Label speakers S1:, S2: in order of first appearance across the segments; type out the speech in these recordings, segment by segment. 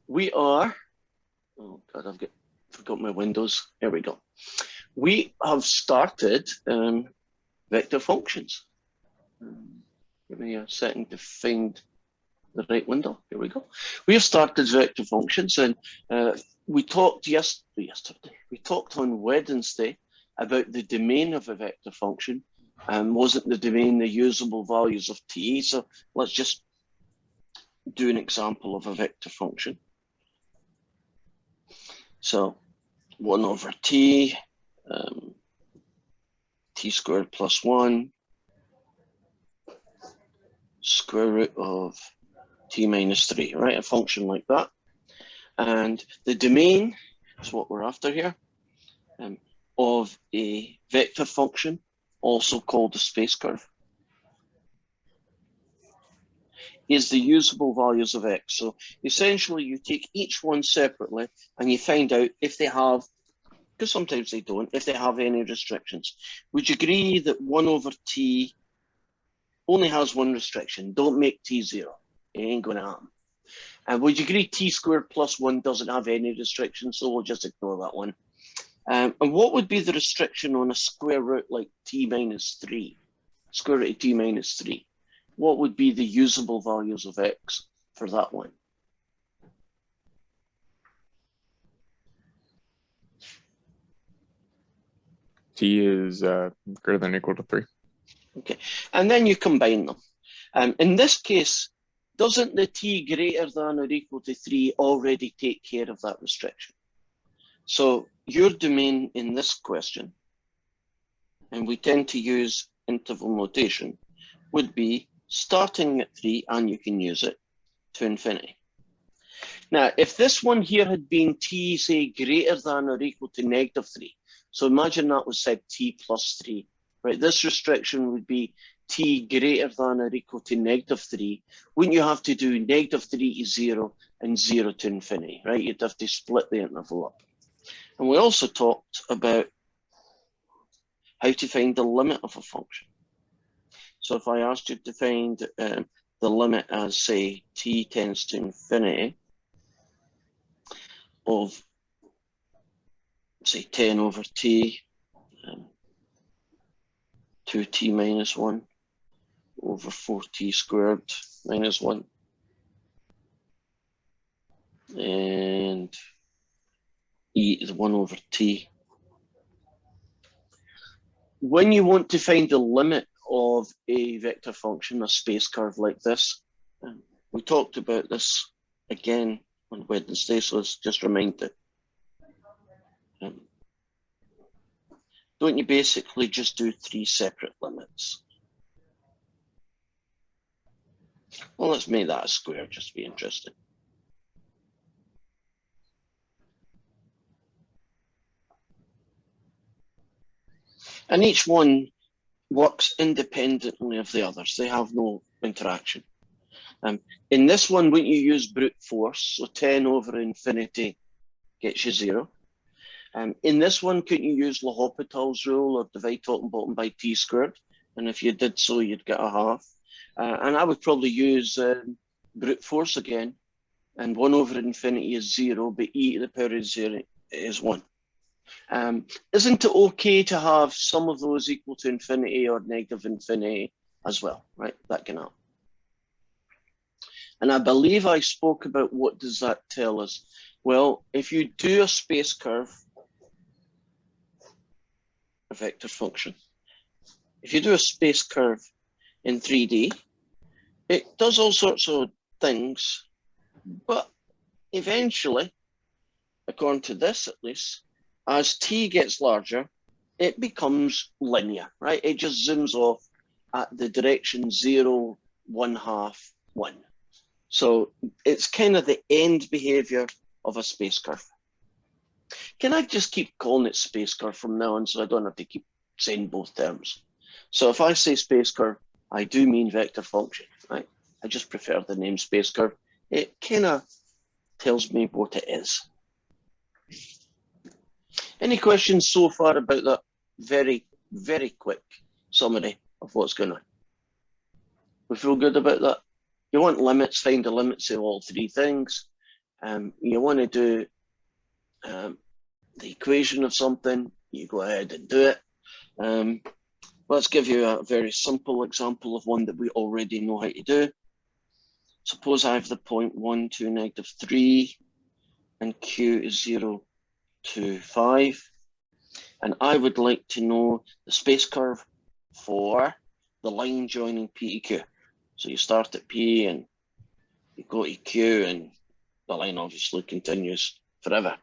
S1: we are, oh God, forgot my windows. There we go. We have started vector functions. Give me a second to find the right window. Here we go. We have started vector functions, and we talked yesterday. We talked on Wednesday about the domain of a vector function, and wasn't the domain the usable values of t? So let's just do an example of a vector function. So 1 over t, t squared plus 1, square root of t minus 3, right? A function like that. And the domain is what we're after here, of a vector function, also called the space curve, is the usable values of x. So essentially you take each one separately and you find out if they have, because sometimes they don't, if they have any restrictions. Would you agree that 1 over t only has one restriction? Don't make t 0. It ain't going to happen. And would you agree t squared plus 1 doesn't have any restrictions, so we'll just ignore that one. And what would be the restriction on a square root like t minus 3? Square root of t minus 3. What would be the usable values of x for that one?
S2: T is greater than or equal to 3.
S1: Okay, and then you combine them. In this case, doesn't the t greater than or equal to 3 already take care of that restriction? So your domain in this question, and we tend to use interval notation, would be starting at 3, and you can use it, to infinity. Now, if this one here had been t, say, greater than or equal to -3, so imagine that was said t plus 3, right? This restriction would be t greater than or equal to -3. Wouldn't you have to do -3 to 0 and 0 to infinity, right? You'd have to split the interval up. And we also talked about how to find the limit of a function. So if I asked you to find the limit as, say, t tends to infinity of, say, 10 over t, 2t minus 1 over 4t squared minus 1, and e is 1 over t. When you want to find the limit of a vector function, a space curve like this, we talked about this again on Wednesday, so let's just remind it. Don't you basically just do 3 separate limits? Well, let's make that a square, just to be interesting. And each one works independently of the others. They have no interaction. In this one, wouldn't you use brute force? So 10 over infinity gets you 0. In this one, couldn't you use L'Hopital's rule or divide top and bottom by t squared? And if you did so, you'd get a half. And I would probably use brute force again. And 1 over infinity is 0, but e to the power of 0 is 1. Isn't it okay to have some of those equal to infinity or negative infinity as well, right? That can happen. And I believe I spoke about what does that tell us. Well, if you do a space curve, a vector function, if you do a space curve in 3D, it does all sorts of things, but eventually, according to this at least, as t gets larger, it becomes linear, right? It just zooms off at the direction 0, 1/2, 1. So it's kind of the end behavior of a space curve. Can I just keep calling it space curve from now on so I don't have to keep saying both terms? So if I say space curve, I do mean vector function, right? I just prefer the name space curve. It kind of tells me what it is. Any questions so far about that very, very quick summary of what's going on? We feel good about that? You want limits, find the limits of all 3 things. You want to do the equation of something, you go ahead and do it. Let's give you a very simple example of one that we already know how to do. Suppose I have the point 1 to negative 3 and q is 0 to 5. And I would like to know the space curve for the line joining P to Q. So you start at P and you go to Q, and the line obviously continues forever.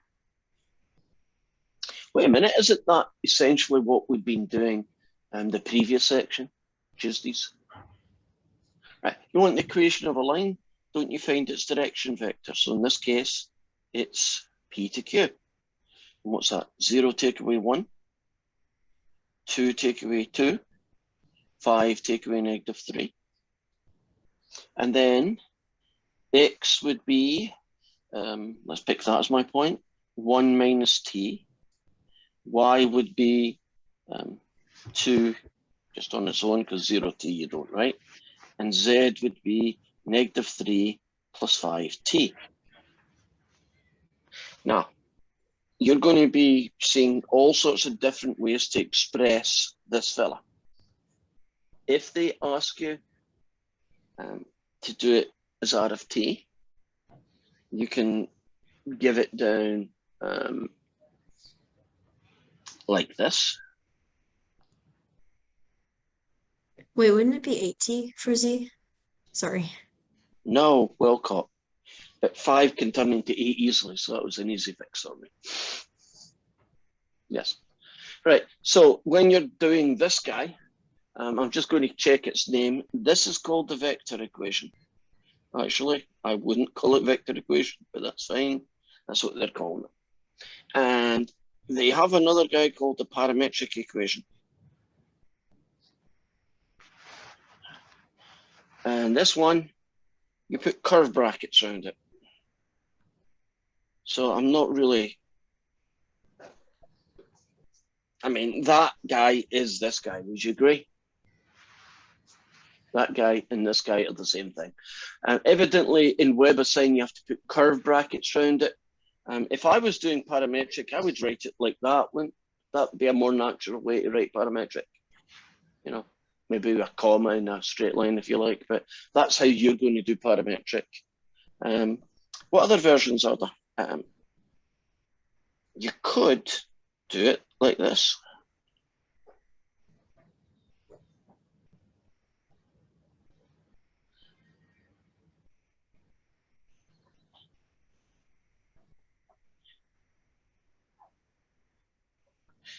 S1: Wait a minute, isn't that essentially what we've been doing in the previous section, Tuesdays? Right, you want the equation of a line, don't you find its direction vector? So in this case, it's P to Q. And what's that? 0 take away 1, 2 take away 2, 5 take away negative 3. And then x would be, let's pick that as my point, 1 minus t. Y would be 2 just on its own, because 0t you don't, right? And z would be negative 3 plus 5t. Now, you're going to be seeing all sorts of different ways to express this fella. If they ask you to do it as r of t, you can give it down like this.
S3: Wait, wouldn't it be 8t for z? Sorry.
S1: No, well caught. But 5 can turn into 8 easily, so that was an easy fix for me. Yes. Right, so when you're doing this guy, I'm just going to check its name. This is called the vector equation. Actually, I wouldn't call it vector equation, but that's fine. That's what they're calling it. And they have another guy called the parametric equation. And this one, you put curve brackets around it. So I'm not really, I mean, that guy is this guy, would you agree? That guy and this guy are the same thing. Evidently in WebAssign, you have to put curve brackets around it. If I was doing parametric, I would write it like that. Wouldn't that be a more natural way to write parametric? You know, maybe a comma in a straight line if you like, but that's how you're going to do parametric. What other versions are there? You could do it like this.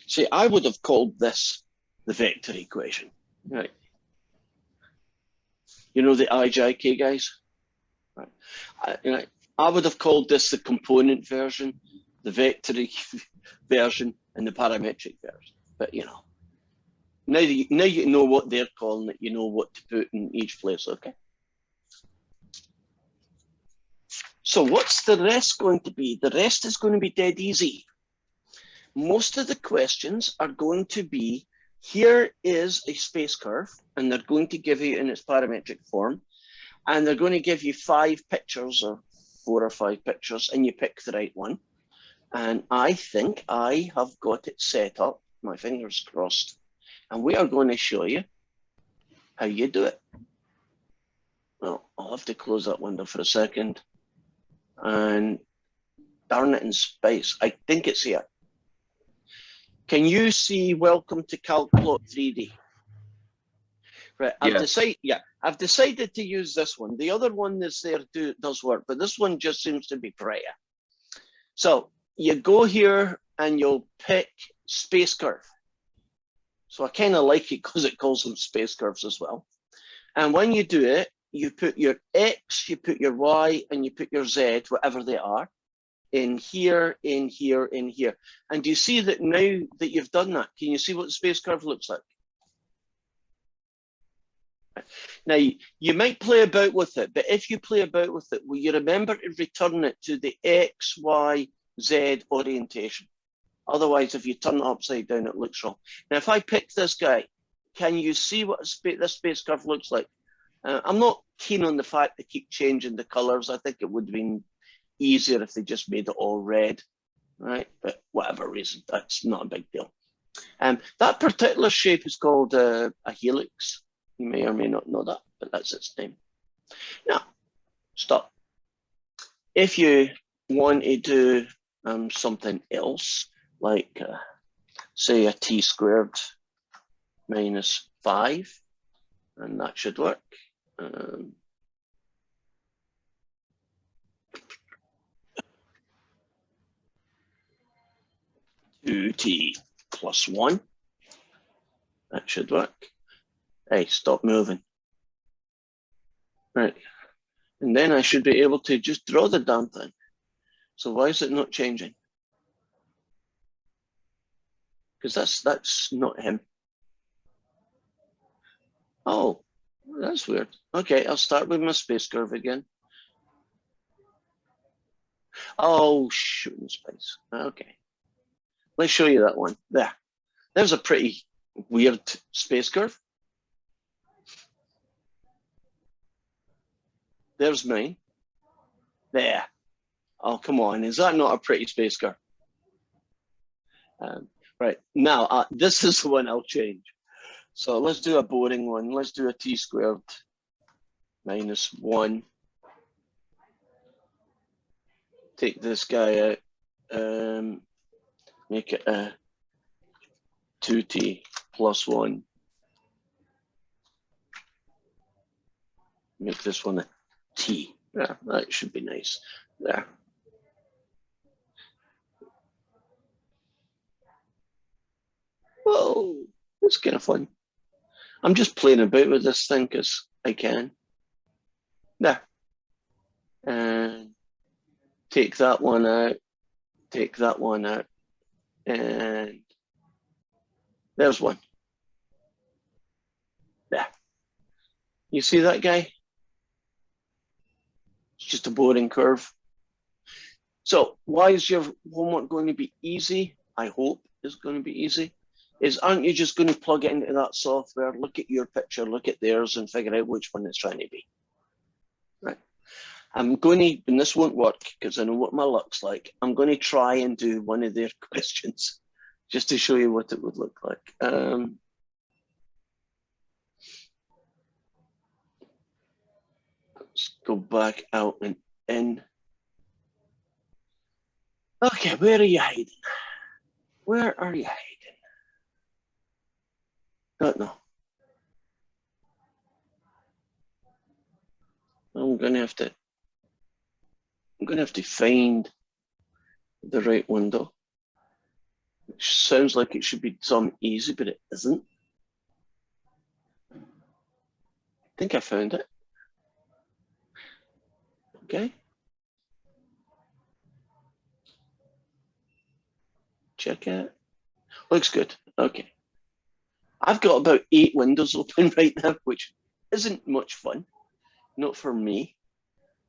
S1: See, I would have called this the vector equation, right? You know the IJK guys? Right. I would have called this the component version, the vector version, and the parametric version. But you know, now you know what they're calling it, you know what to put in each place, okay? So what's the rest going to be? The rest is going to be dead easy. Most of the questions are going to be, here is a space curve, and they're going to give you in its parametric form, and they're going to give you 5 pictures or 4 or 5 pictures, and you pick the right one. And I think I have got it set up, my fingers crossed, and we are going to show you how you do it. Well, I'll have to close that window for a second, and darn it in space, I think it's here. Can you see Welcome to Calculate 3D? Right, I've decided to use this one. The other one that's there does work, but this one just seems to be prettier. So you go here and you'll pick space curve. So I kind of like it because it calls them space curves as well. And when you do it, you put your X, you put your Y, and you put your Z, whatever they are, in here, in here, in here. And do you see that now that you've done that? Can you see what the space curve looks like? Now, you might play about with it, but if you play about with it, will you remember to return it to the X, Y, Z orientation? Otherwise, if you turn it upside down, it looks wrong. Now, if I pick this guy, can you see what this space curve looks like? I'm not keen on the fact they keep changing the colors. I think it would have been easier if they just made it all red, right? But whatever reason, that's not a big deal. That particular shape is called a helix. You may or may not know that, but that's its name. Now, stop. If you want to do something else, like say a t squared minus 5, and that should work. 2t plus 1. That should work. Hey, stop moving. Right. And then I should be able to just draw the damn thing. So why is it not changing? Because that's not him. Oh, that's weird. Okay, I'll start with my space curve again. Oh, shooting space. Okay. Let's show you that one. There. There's a pretty weird space curve. There's mine. There. Oh, come on. Is that not a pretty space curve? Right. Now, this is the one I'll change. So let's do a boring one. Let's do a t squared minus 1. Take this guy out. Make it a 2t plus 1. Make this one a t. Yeah, that should be nice. There. Whoa, that's kind of fun. I'm just playing about with this thing because I can. There. And take that one out. Take that one out. And there's one. There. You see that guy? It's just a boring curve. So why is your homework going to be easy? I hope it's going to be easy. Aren't you just going to plug it into that software, look at your picture, look at theirs, and figure out which one it's trying to be? Right. I'm going to, and this won't work because I know what my luck's like. I'm going to try and do one of their questions just to show you what it would look like. Let's go back out and in. Okay, where are you hiding? Where are you hiding? Don't know. I'm gonna have to find the right window. Which sounds like it should be some easy, but it isn't. I think I found it. Okay. Check it. Looks good. Okay. I've got about 8 windows open right now, which isn't much fun. Not for me.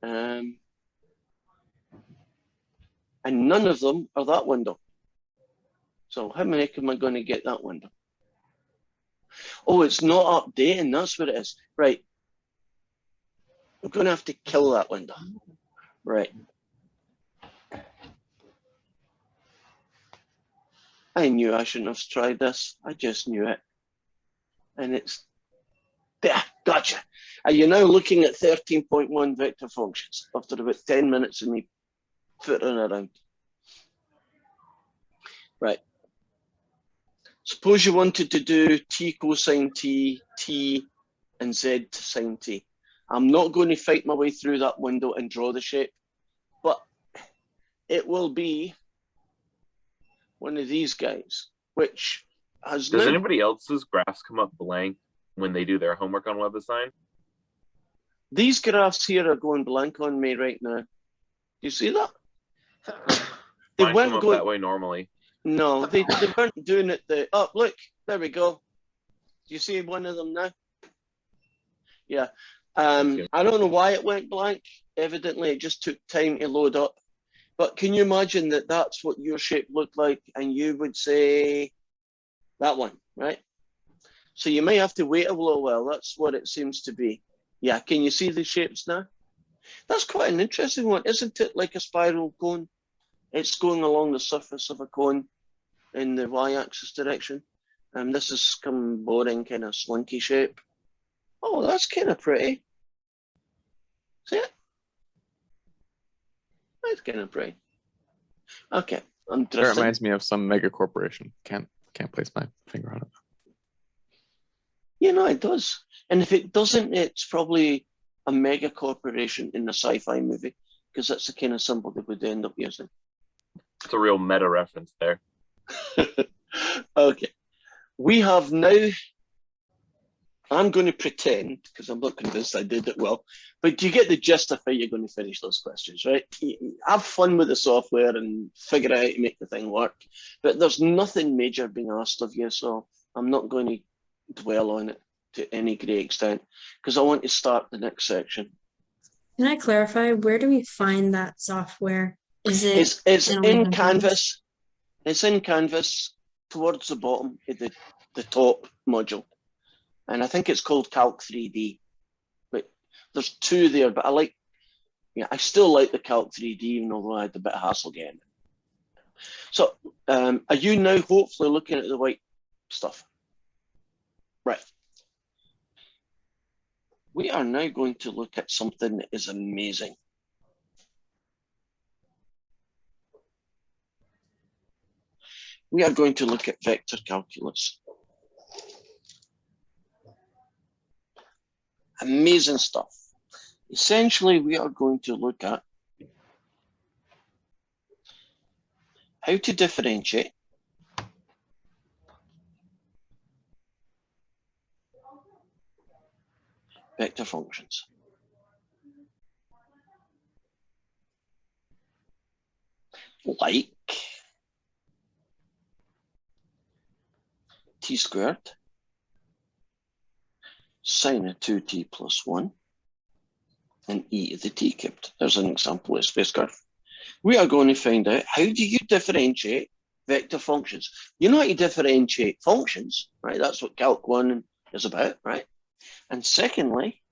S1: And none of them are that window. So how many am I going to get that window? Oh, it's not updating. That's what it is. Right. I'm going to have to kill that window. Right. I knew I shouldn't have tried this. I just knew it. And it's there. Gotcha. Are you now looking at 13.1 vector functions after about 10 minutes of me fiddling around? Right. Suppose you wanted to do t cosine t, t, and z sine t. I'm not going to fight my way through that window and draw the shape, but it will be one of these guys, which has
S4: Does anybody else's graphs come up blank when they do their homework on WebAssign?
S1: These graphs here are going blank on me right now. Do you see that? They
S4: Mine
S1: weren't
S4: come up
S1: going
S4: that way normally.
S1: No, they weren't doing it. Oh, look, there we go. Do you see one of them now? Yeah. I don't know why it went blank. Evidently, it just took time to load up. But can you imagine that that's what your shape looked like, and you would say that one, right? So you may have to wait a little while. That's what it seems to be. Yeah, can you see the shapes now? That's quite an interesting one, isn't it? Like a spiral cone. It's going along the surface of a cone in the y-axis direction. And this is some boring kind of slinky shape. Oh, that's kind of pretty. See it? That's kind of pretty. Okay, I'm
S2: That
S1: drifting.
S2: reminds me of some mega corporation. Can't place my finger on it.
S1: You know, it does. And if it doesn't, it's probably a mega corporation in a sci-fi movie, because that's the kind of symbol they would end up using.
S4: It's a real meta reference there.
S1: Okay. We have now, I'm going to pretend, because I'm not convinced I did it well, but you get the gist of how you're going to finish those questions, right? Have fun with the software and figure out how to make the thing work. But there's nothing major being asked of you, so I'm not going to dwell on it to any great extent, because I want to start the next section.
S3: Can I clarify, where do we find that software? Is it
S1: It's
S3: in
S1: in
S3: Eleven
S1: Canvas. It's in Canvas towards the bottom of the top module. And I think it's called Calc 3D. But there's two there, but I still like the Calc 3D, even though I had a bit of hassle getting it. So are you now hopefully looking at the white stuff? Right. We are now going to look at something that is amazing. We are going to look at vector calculus. Amazing stuff. Essentially, we are going to look at how to differentiate vector functions. Like t squared sine of 2t plus 1 and e to the t cubed. There's an example of a space curve. We are going to find out, how do you differentiate vector functions? You know how to differentiate functions, right? That's what Calc 1 is about, right? And secondly,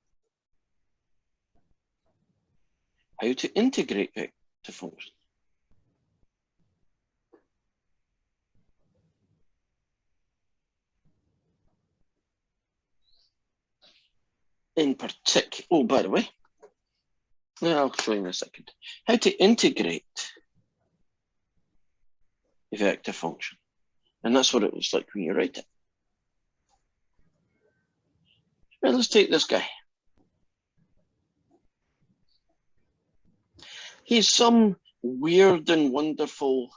S1: how to integrate vector functions. In particular, oh, by the way, I'll show you in a second, how to integrate a vector function. And that's what it looks like when you write it. Right, let's take this guy. He's some weird and wonderful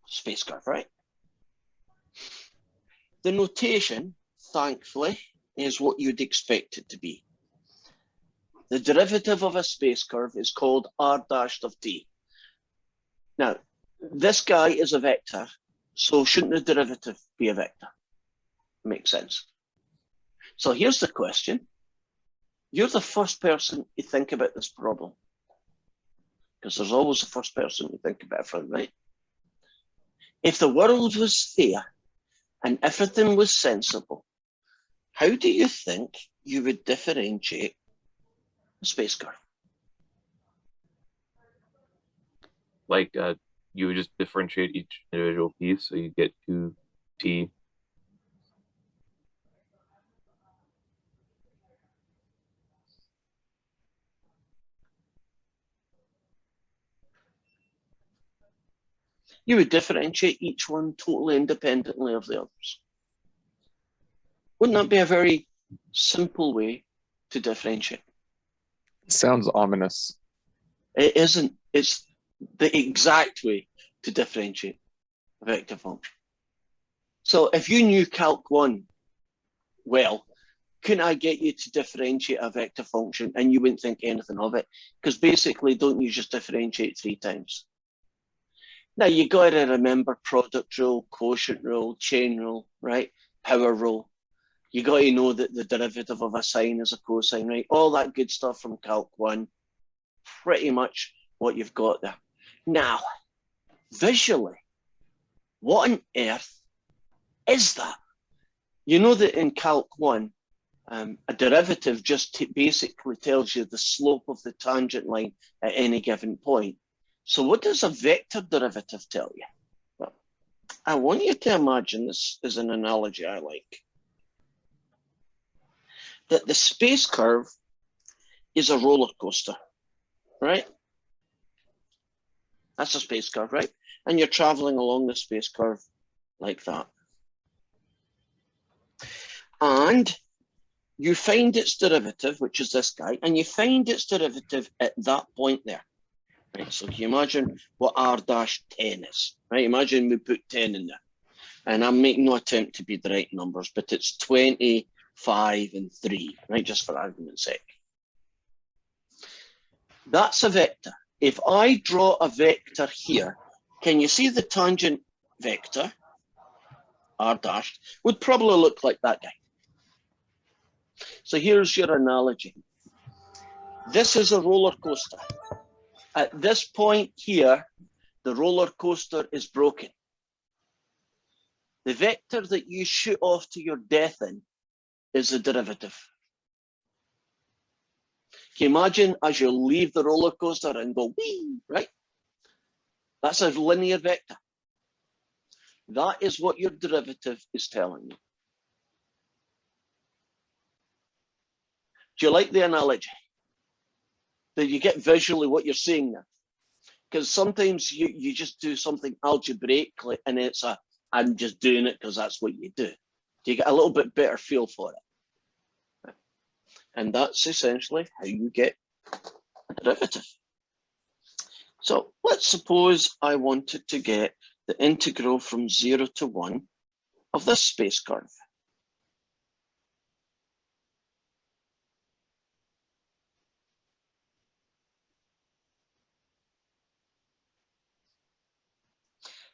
S1: space curve, right? The notation, thankfully, is what you'd expect it to be. The derivative of a space curve is called r dashed of t. Now, this guy is a vector, so shouldn't the derivative be a vector? Makes sense. So here's the question. You're the first person to think about this problem, because there's always the first person to think about it from, right? If the world was fair and everything was sensible, how do you think you would differentiate a space curve?
S4: Like you would just differentiate each individual piece, so you get 2t.
S1: You would differentiate each one totally independently of the others. Wouldn't that be a very simple way to differentiate?
S2: Sounds ominous.
S1: It isn't. It's the exact way to differentiate a vector function. So if you knew Calc 1 well, couldn't I get you to differentiate a vector function and you wouldn't think anything of it? Because basically, don't you just differentiate 3 times? Now, you got to remember product rule, quotient rule, chain rule, right? Power rule. You got to know that the derivative of a sine is a cosine, right? All that good stuff from Calc 1. Pretty much what you've got there. Now, visually, what on earth is that? You know that in Calc 1, a derivative just basically tells you the slope of the tangent line at any given point. So what does a vector derivative tell you? Well, I want you to imagine this as an analogy I like. That the space curve is a roller coaster, right? That's a space curve, right? And you're traveling along the space curve like that. And you find its derivative, which is this guy, and you find its derivative at that point there. Right, so can you imagine what r dash 10 is? Right, imagine we put 10 in there. And I'm making no attempt to be the right numbers, but it's 20, 5, and 3, right, just for argument's sake. That's a vector. If I draw a vector here, can you see the tangent vector, r dash, would probably look like that guy. So here's your analogy. This is a roller coaster. At this point here, the roller coaster is broken. The vector that you shoot off to your death in is the derivative. Can you imagine as you leave the roller coaster and go, wee, right? That's a linear vector. That is what your derivative is telling you. Do you like the analogy? That you get visually what you're seeing there? Because sometimes you just do something algebraically and it's I'm just doing it because that's what you do. You get a little bit better feel for it. And that's essentially how you get a derivative. So let's suppose I wanted to get the integral from 0 to 1 of this space curve.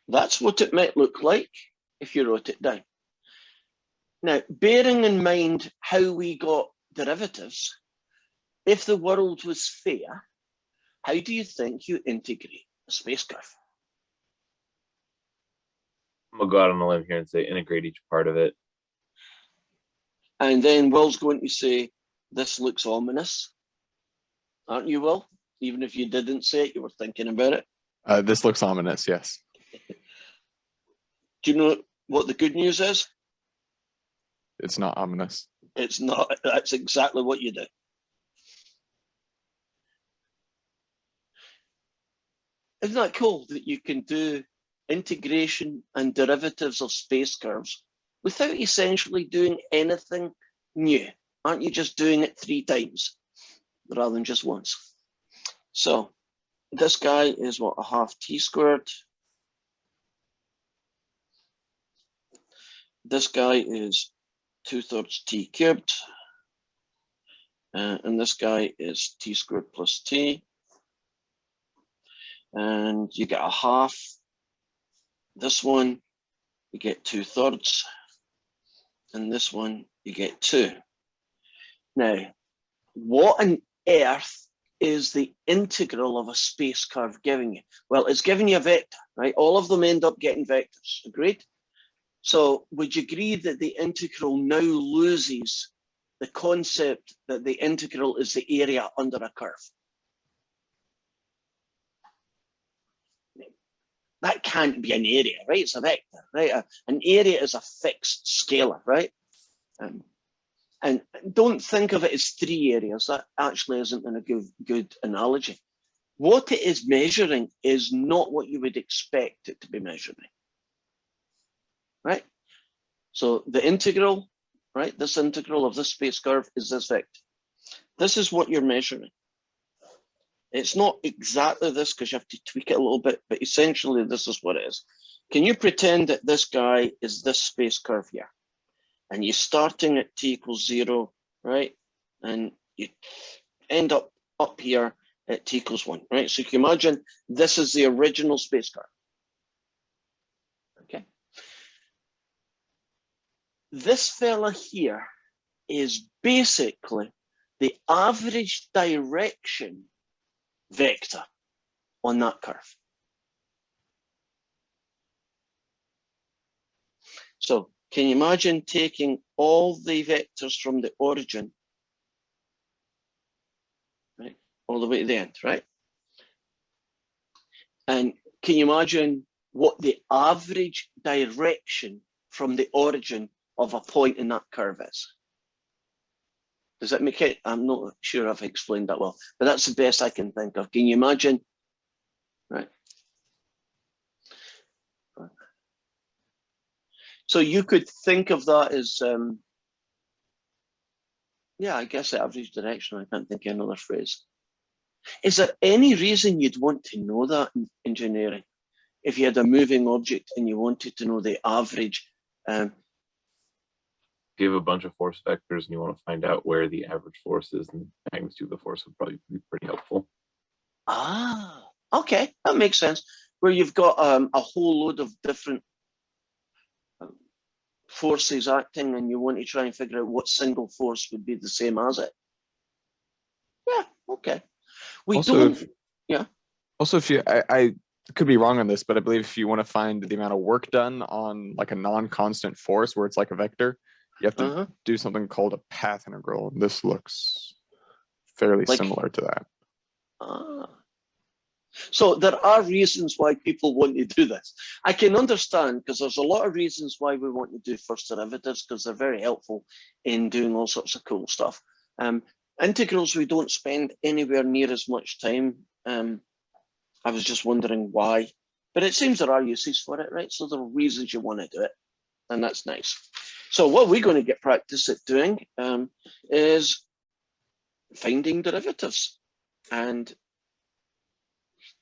S1: That's what it might look like if you wrote it down. Now, bearing in mind how we got derivatives, if the world was fair, how do you think you integrate a space curve?
S4: I'm gonna go out on a limb here and say integrate each part of it.
S1: And then Will's going to say, this looks ominous. Aren't you, Will? Even if you didn't say it, you were thinking about it.
S2: This looks ominous, yes.
S1: Do you know what the good news is?
S2: It's not ominous.
S1: It's not. That's exactly what you do. Isn't that cool that you can do integration and derivatives of space curves without essentially doing anything new? Aren't you just doing it 3 times rather than just once? So this guy is what, a half t squared. This guy is 2/3 t cubed. And this guy is t squared plus t. And you get a half. This one, you get 2/3. And this one, you get 2. Now, what on earth is the integral of a space curve giving you? Well, it's giving you a vector, right? All of them end up getting vectors, agreed? So would you agree that the integral now loses the concept that the integral is the area under a curve? That can't be an area, right? It's a vector, right? An area is a fixed scalar, right? And don't think of it as 3 areas. That actually isn't a good analogy. What it is measuring is not what you would expect it to be measuring, right? So the integral, right? This integral of this space curve is this vector. This is what you're measuring. It's not exactly this because you have to tweak it a little bit, but essentially this is what it is. Can you pretend that this guy is this space curve here? And you're starting at t equals 0, right? And you end up here at t equals 1, right? So you can imagine this is the original space curve. Okay. This fella here is basically the average direction vector on that curve. So Can you imagine taking all the vectors from the origin, right, all the way to the end, right? And can you imagine what the average direction from the origin of a point in that curve is? Does that make it? I'm not sure I've explained that well, but that's the best I can think of. Can you imagine? Right. So you could think of that as, yeah, I guess the average direction. I can't think of another phrase. Is there any reason you'd want to know that in engineering? If you had a moving object and you wanted to know the average,
S4: If you have a bunch of force vectors and you want to find out where the average force is, and the magnitude of the force would probably be pretty helpful.
S1: Okay, that makes sense. Where you've got a whole load of different forces acting and you want to try and figure out what single force would be the same as it. Yeah, okay. We
S2: Also,
S1: don't, yeah.
S2: Also, if you, I could be wrong on this, but I believe if you want to find the amount of work done on like a non-constant force where it's like a vector, you have to do something called a path integral. This looks fairly
S1: Like-
S2: similar to that.
S1: So there are reasons why people want to do this. I can understand because there's a lot of reasons why we want to do first derivatives because they're very helpful in doing all sorts of cool stuff. Integrals, we don't spend anywhere near as much time. I was just wondering why, but it seems there are uses for it, right? So there are reasons you want to do it, and that's nice. So what we're going to get practice at doing is finding derivatives, and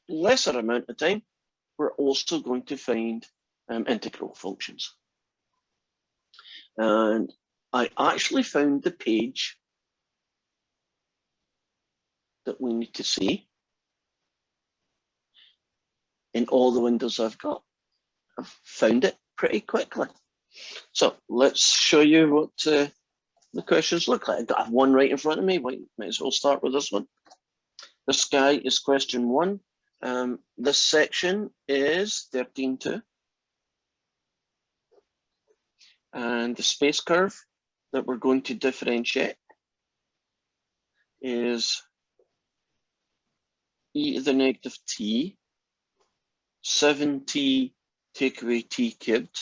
S1: lesser amount of time, we're also going to find integral functions. And I actually found the page that we need to see in all the windows I've got. I've found it pretty quickly. So let's show you what the questions look like. I have one right in front of me. Might as well start with this one. This guy is question 1. This section is 13.2. And the space curve that we're going to differentiate is e to the negative t, 7t take away t cubed,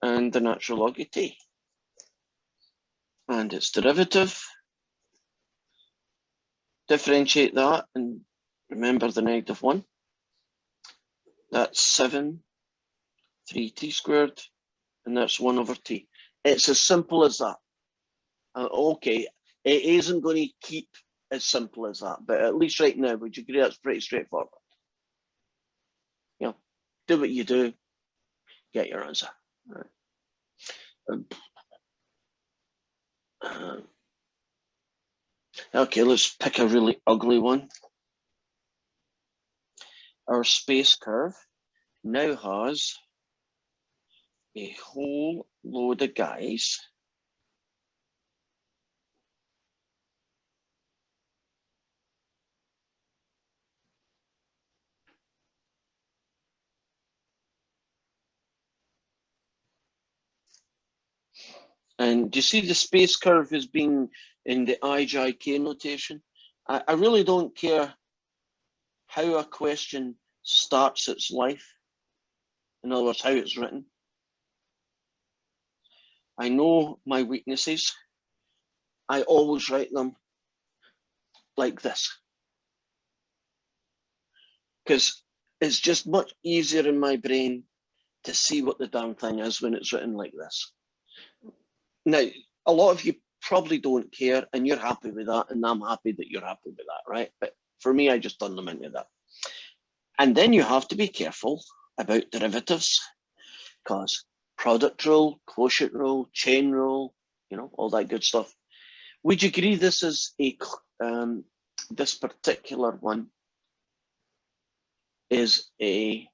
S1: and the natural log of t. And its derivative, differentiate that and remember the negative 1. That's 7, 3t squared, and that's 1 over t. It's as simple as that. Okay, it isn't going to keep as simple as that, but at least right now, would you agree that's pretty straightforward? You know, do what you do, get your answer. Right. Okay, let's pick a really ugly one. Our space curve now has a whole load of guys and do you see the space curve as being in the IJK notation? I really don't care how a question starts its life. In other words, how it's written. I know my weaknesses. I always write them like this. Because it's just much easier in my brain to see what the damn thing is when it's written like this. Now, a lot of you probably don't care and you're happy with that, and I'm happy that you're happy with that, right? But for me, I just turn them into that. And then you have to be careful about derivatives because product rule, quotient rule, chain rule, you know, all that good stuff. Would you agree this is a, this particular one is a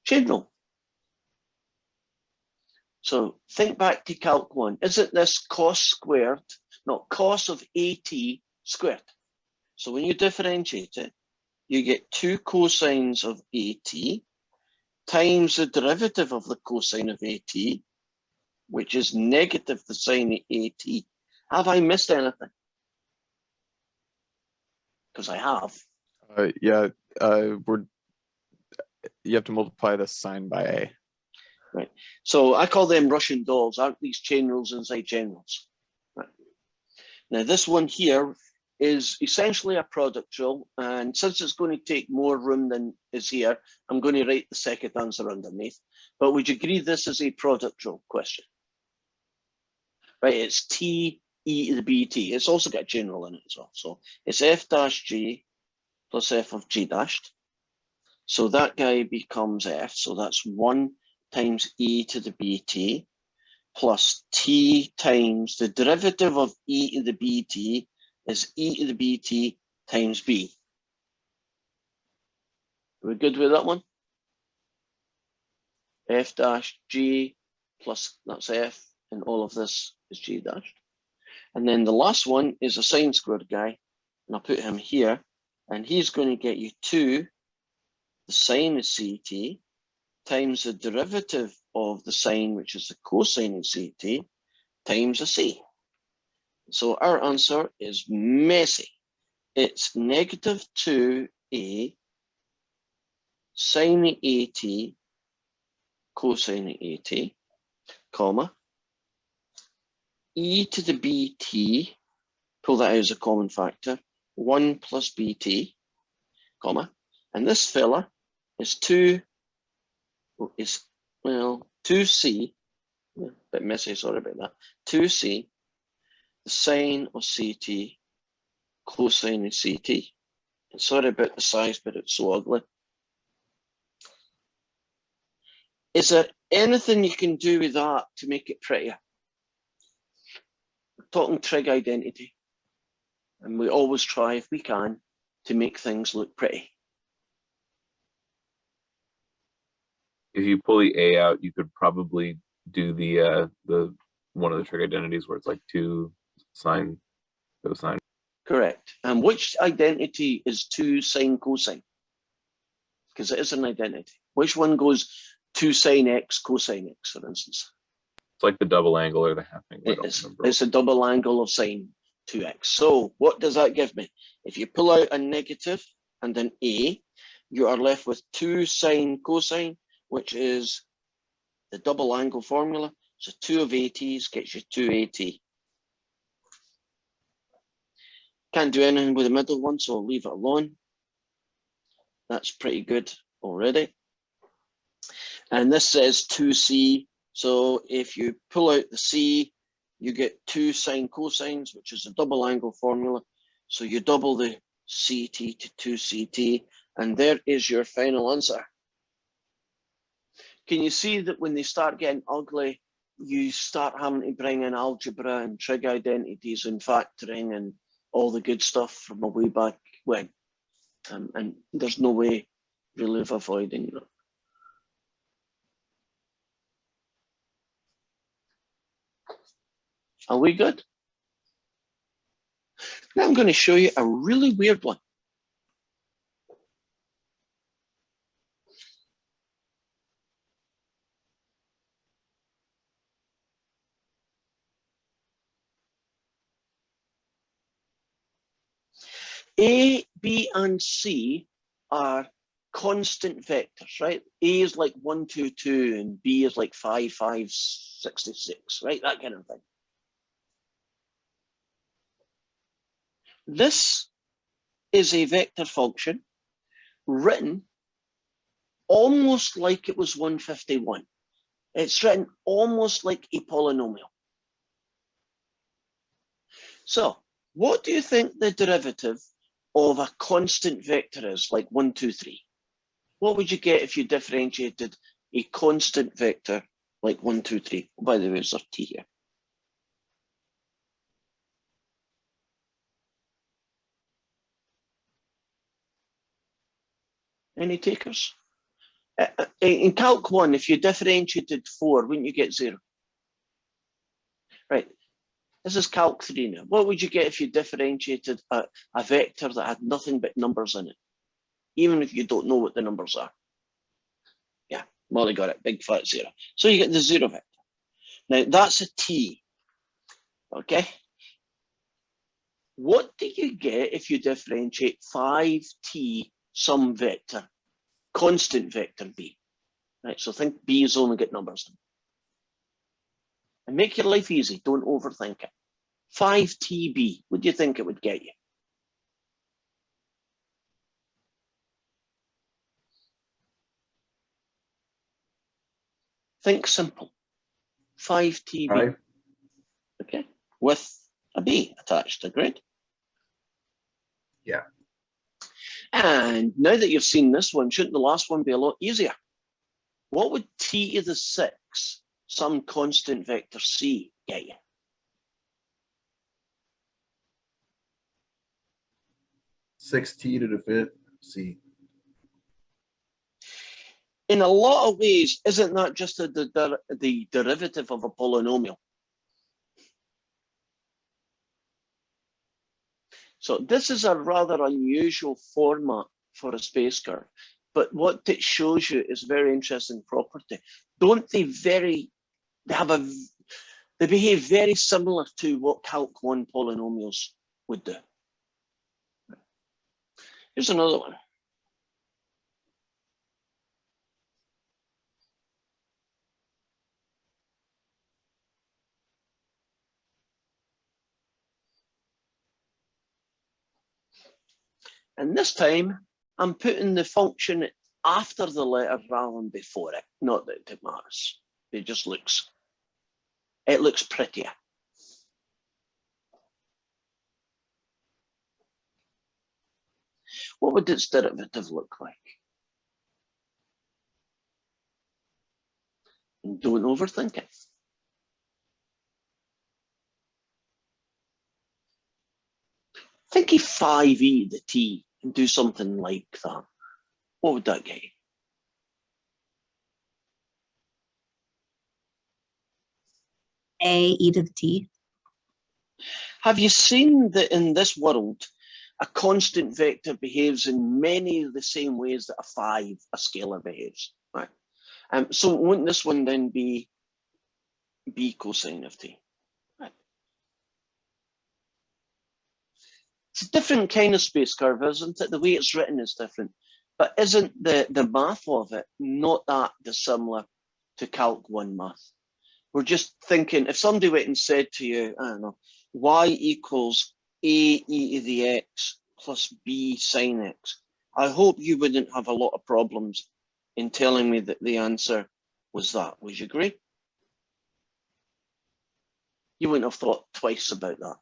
S1: chain rule? So think back to Calc 1. Isn't this cos squared, not cos of AT squared? So when you differentiate it, you get 2 cosines of AT times the derivative of the cosine of AT, which is negative the sine of AT. Have I missed anything? Because I have.
S2: Yeah, you have to multiply the sine by a.
S1: Right. So I call them Russian dolls. Aren't these chain rules inside chain rules? Right. Now this one here is essentially a product rule, and since it's going to take more room than is here, I'm going to write the second answer underneath. But would you agree this is a product rule question? Right, it's T e to the bt. It's also got chain rule in it as well. So it's f dash g plus f of g dashed. So that guy becomes f. So that's 1 times e to the bt plus t times the derivative of e to the bt is e to the bt times b. Are we good with that one? F dash g plus that's f, and all of this is g dashed. And then the last one is a sine squared guy, and I'll put him here, and he's going to get you 2 the sine of ct times the derivative of the sine, which is the cosine of ct, times a c. So our answer is messy. It's negative 2a sine at cosine at, comma, e to the bt, pull that out as a common factor, 1 plus bt, comma, and this fella is 2c, a bit messy, sorry about that, 2c, the sine of ct, cosine of ct. And sorry about the size, but it's so ugly. Is there anything you can do with that to make it prettier? We're talking trig identity. And we always try, if we can, to make things look pretty.
S4: If you pull the a out, you could probably do the one of the trig identities where it's like 2 sine cosine.
S1: Correct. And which identity is 2 sine cosine? Because it is an identity. Which one goes 2 sine x cosine x, for instance?
S4: It's like the double angle or the half angle.
S1: It's a double angle of sine 2x. So what does that give me? If you pull out a negative and an a, you are left with 2 sine cosine, which is the double angle formula. So 2 of AT's gets you 2 AT. Can't do anything with the middle one, so I'll leave it alone. That's pretty good already. And this says 2c. So if you pull out the c, you get 2 sine cosines, which is a double angle formula. So you double the ct to 2ct, and there is your final answer. Can you see that when they start getting ugly, you start having to bring in algebra and trig identities and factoring and all the good stuff from a way back when? And there's no way really of avoiding that. Are we good? Now I'm going to show you a really weird one. A, B, and C are constant vectors, right? A is like 1, 2, 2, and B is like 5, 5, 66, right? That kind of thing. This is a vector function written almost like it was 151. It's written almost like a polynomial. So what do you think the derivative of a constant vector is, like 1, 2, 3? What would you get if you differentiated a constant vector like 1, 2, 3? Oh, by the way, there's a t here. Any takers? In Calc 1, if you differentiated 4, wouldn't you get 0? Right. This is Calc 3 now. What would you get if you differentiated a vector that had nothing but numbers in it, even if you don't know what the numbers are? Yeah, Molly got it, big fat 0. So you get the 0 vector. Now that's a t, okay? What do you get if you differentiate 5t some vector, constant vector b? Right, so think b has only got numbers. And make your life easy, don't overthink it. 5tb, what do you think it would get you? Think simple. 5tb.
S5: 5.
S1: Okay, with a b attached, agreed?
S5: Yeah.
S1: And now that you've seen this one, shouldn't the last one be a lot easier? What would t to the 6, some constant vector c, get you?
S5: Six T to the 5th C.
S1: In a lot of ways, isn't that just the derivative of a polynomial? So this is a rather unusual format for a space curve, but what it shows you is very interesting property. Don't they they behave very similar to what Calc 1 polynomials would do. Here's another one. And this time, I'm putting the function after the letter rather than before it. Not that it matters. It just looks prettier. What would its derivative look like? And don't overthink it. Think of 5e the t and do something like that. What would that get you?
S3: A e to the t.
S1: Have you seen that in this world, a constant vector behaves in many of the same ways that a scalar behaves? Right. So wouldn't this one then be b cosine of t? Right. It's a different kind of space curve, isn't it? The way it's written is different. But isn't the math of it not that dissimilar to Calc 1 math? We're just thinking, if somebody went and said to you, I don't know, y equals a e to the x plus b sine x, I hope you wouldn't have a lot of problems in telling me that the answer was that. Would you agree? You wouldn't have thought twice about that.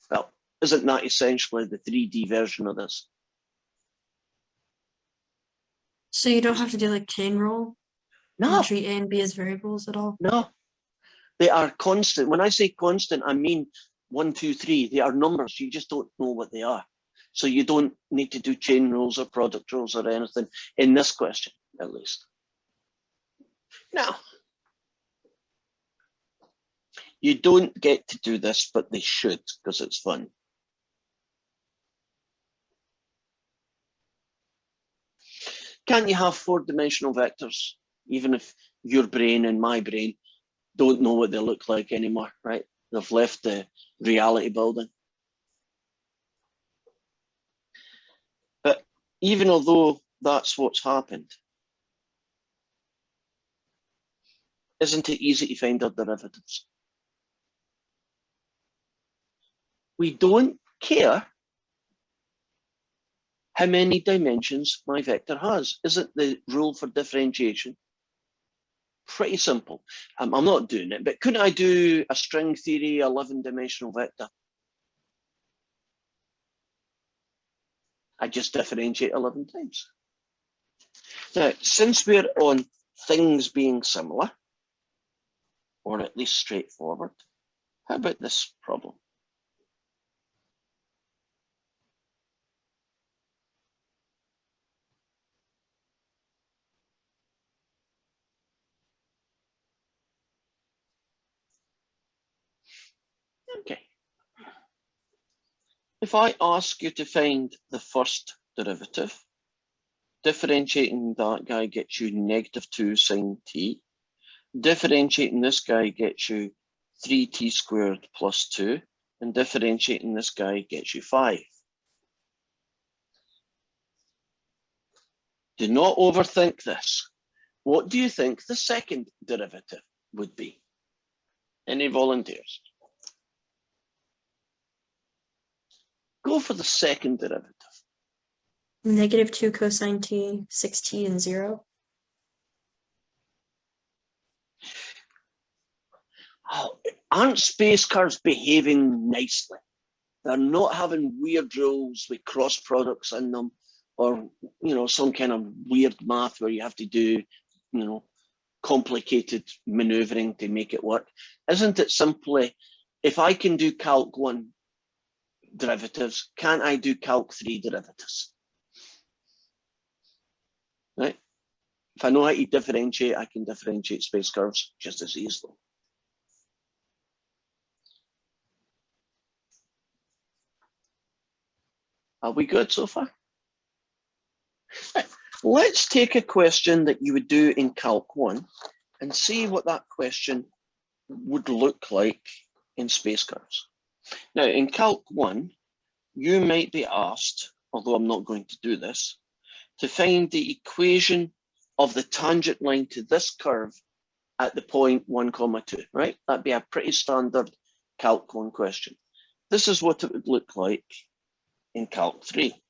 S1: Well, isn't that essentially the 3D version of this?
S3: So you don't have to do like chain rule
S1: No,
S3: and treat A and B as variables at all?
S1: no. They are constant. When I say constant, I mean 1, 2, 3. They are numbers. You just don't know what they are. So you don't need to do chain rules or product rules or anything in this question, at least. Now, you don't get to do this, but they should, because it's fun. Can't you have 4-dimensional vectors, even if your brain and my brain don't know what they look like anymore, right? They've left the reality building. But even although that's what's happened, isn't it easy to find our derivatives? We don't care how many dimensions my vector has. Isn't the rule for differentiation pretty simple? I'm not doing it, but couldn't I do a string theory 11-dimensional vector? I just differentiate 11 times. Now, since we're on things being similar, or at least straightforward, how about this problem? Okay. If I ask you to find the first derivative, Differentiating that guy gets you -2 sine t. Differentiating this guy gets you 3t squared plus 2. And differentiating this guy gets you 5. Do not overthink this. What do you think the second derivative would be? Any volunteers? Go for the second derivative.
S3: -2 cosine t, 6t, and 0.
S1: Oh, aren't space curves behaving nicely? They're not having weird rules with cross products in them, or some kind of weird math where you have to do complicated maneuvering to make it work. Isn't it simply, if I can do calc 1 derivatives, can't I do calc 3 derivatives? Right? If I know how to differentiate, I can differentiate space curves just as easily. Are we good so far? Let's take a question that you would do in Calc 1 and see what that question would look like in space curves. Now, in Calc 1, you might be asked, although I'm not going to do this, to find the equation of the tangent line to this curve at the point 1, 2, right? That'd be a pretty standard Calc 1 question. This is what it would look like in Calc 3.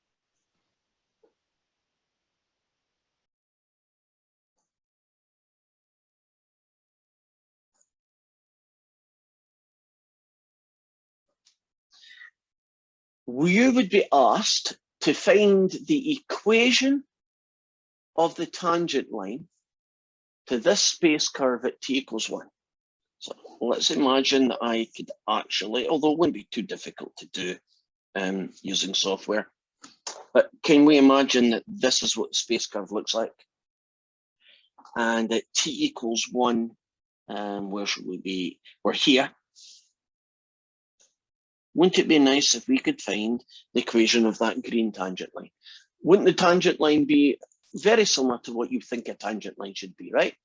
S1: You would be asked to find the equation of the tangent line to this space curve at t equals 1. So let's imagine that I could actually, although it wouldn't be too difficult to do using software, but can we imagine that this is what the space curve looks like? And at t equals 1, where should we be? We're here. Wouldn't it be nice if we could find the equation of that green tangent line? Wouldn't the tangent line be very similar to what you think a tangent line should be, right?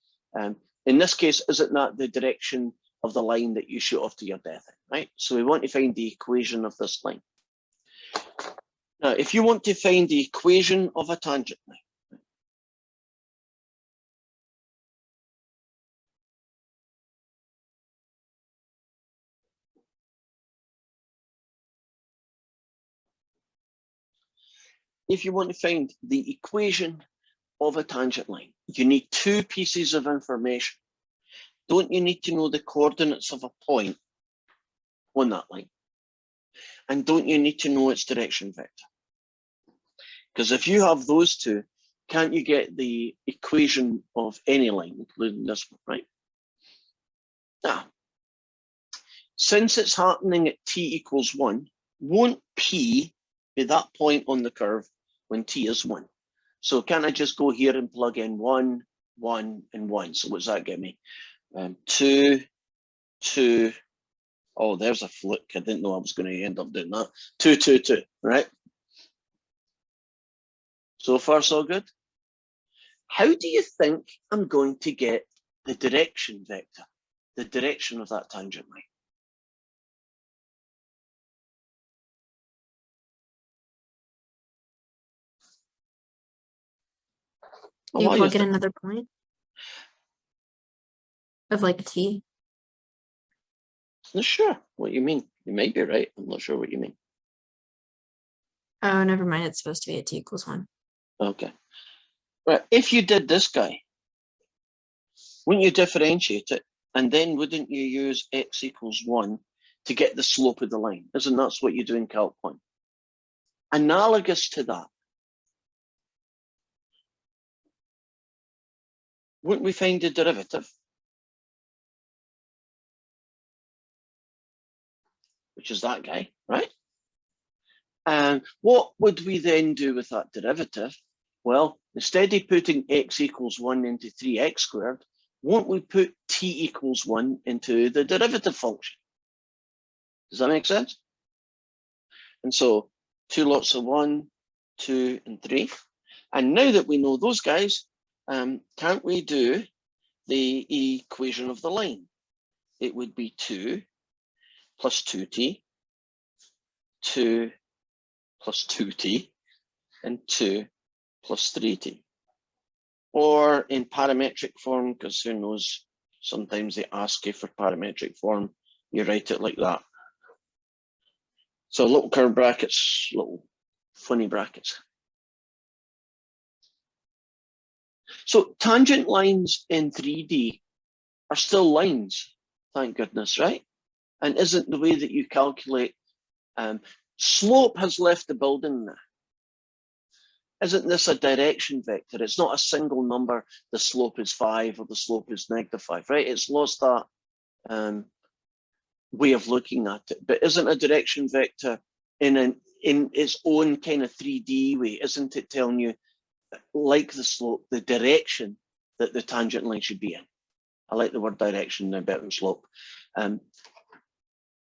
S1: In this case, is it not the direction of the line that you shoot off to your death in, right? So we want to find the equation of this line. Now, if you want to find the equation of a tangent line, if you want to find the equation of a tangent line, you need 2 pieces of information. Don't you need to know the coordinates of a point on that line? And don't you need to know its direction vector? Because if you have those 2, can't you get the equation of any line, including this one, right? Now, since it's happening at t equals 1, won't P be that point on the curve when t is 1? So can I just go here and plug in 1, 1, and 1? So what does that get me? 2, 2. Oh, there's a fluke. I didn't know I was going to end up doing that. 2, 2, 2, right? So far, so good. How do you think I'm going to get the direction vector, the direction of that tangent line?
S3: You plug in another point of like t.
S1: Not sure what you mean. You might be right. I'm not sure what you mean.
S3: Oh, never mind. It's supposed to be at t equals 1.
S1: Okay. Right. If you did this guy, wouldn't you differentiate it? And then wouldn't you use x equals 1 to get the slope of the line? Isn't that what you do in Calc 1? Analogous to that, wouldn't we find the derivative? Which is that guy, right? And what would we then do with that derivative? Well, instead of putting x equals 1 into 3x squared, won't we put t equals 1 into the derivative function? Does that make sense? And so 2 lots of 1, 2, and 3. And now that we know those guys, can't we do the equation of the line? It would be 2 plus 2t, 2 plus 2t, and 2 plus 3t. Or in parametric form, because who knows, sometimes they ask you for parametric form, you write it like that. So little curve brackets, little funny brackets. So tangent lines in 3D are still lines, thank goodness, right? And isn't the way that you calculate slope has left the building now. Isn't this a direction vector? It's not a single number, the slope is 5 or the slope is -5, right? It's lost that way of looking at it. But isn't a direction vector in its own kind of 3D way, isn't it telling you, like the slope, the direction that the tangent line should be in? I like the word direction now better than slope.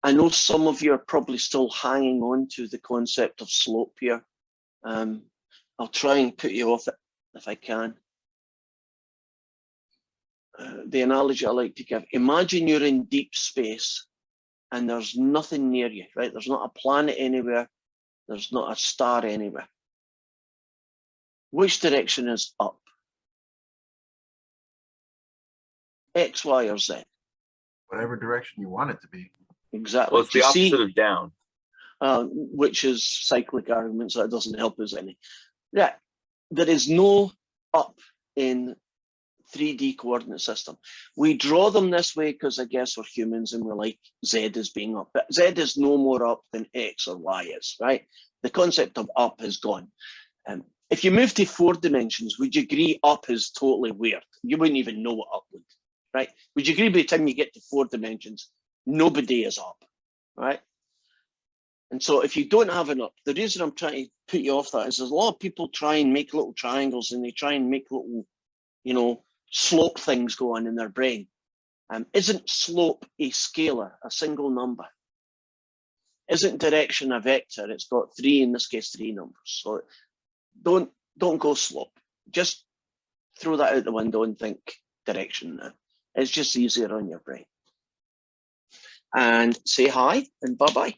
S1: I know some of you are probably still hanging on to the concept of slope here. I'll try and put you off it if I can. The analogy I like to give, imagine you're in deep space and there's nothing near you, right? There's not a planet anywhere. There's not a star anywhere. Which direction is up? X, Y, or Z?
S5: Whatever direction you want it to be.
S1: Exactly.
S4: Well, it's the
S1: Do you see?
S4: opposite of down.
S1: Which is cyclic argument, so that doesn't help us any. Yeah, there is no up in 3D coordinate system. We draw them this way because I guess we're humans and we're like Z as being up, but Z is no more up than X or Y is, right? The concept of up is gone. If you move to 4 dimensions, would you agree up is totally weird? You wouldn't even know what up would, right? Would you agree by the time you get to 4 dimensions, nobody is up, right? And so if you don't have an up, the reason I'm trying to put you off that is there's a lot of people try and make little triangles and they try and make little, you know, slope things go on in their brain. Isn't slope a scalar, a single number? Isn't direction a vector? It's got 3, in this case, 3 numbers. So don't go slope. Just throw that out the window and think direction now. It's just easier on your brain. And say hi and bye-bye.